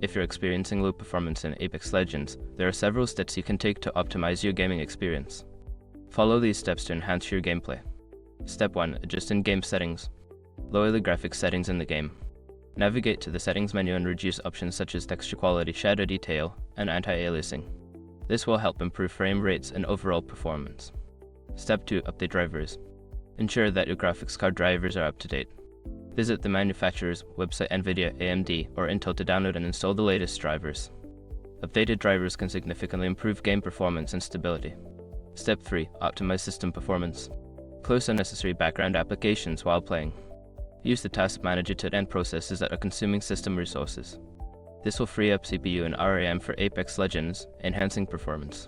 If you're experiencing low performance in Apex Legends, there are several steps you can take to optimize your gaming experience. Follow these steps to enhance your gameplay. Step 1. Adjust in-game settings. Lower the graphics settings in the game. Navigate to the settings menu and reduce options such as texture quality, shadow detail, and anti-aliasing. This will help improve frame rates and overall performance. Step 2. Update drivers. Ensure that your graphics card drivers are up to date. Visit the manufacturer's website, NVIDIA, AMD, or Intel to download and install the latest drivers. Updated drivers can significantly improve game performance and stability. Step 3. Optimize system performance. Close unnecessary background applications while playing. Use the Task Manager to end processes that are consuming system resources. This will free up CPU and RAM for Apex Legends, enhancing performance.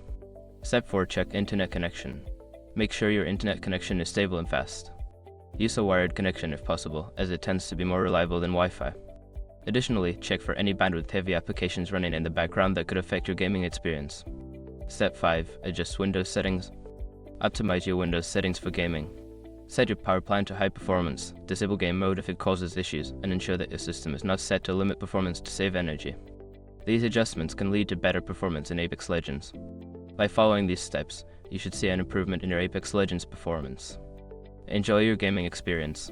Step 4. Check internet connection. Make sure your internet connection is stable and fast. Use a wired connection if possible, as it tends to be more reliable than Wi-Fi. Additionally, check for any bandwidth-heavy applications running in the background that could affect your gaming experience. Step 5. Adjust Windows settings. Optimize your Windows settings for gaming. Set your power plan to high performance, disable game mode if it causes issues, and ensure that your system is not set to limit performance to save energy. These adjustments can lead to better performance in Apex Legends. By following these steps, you should see an improvement in your Apex Legends performance. Enjoy your gaming experience.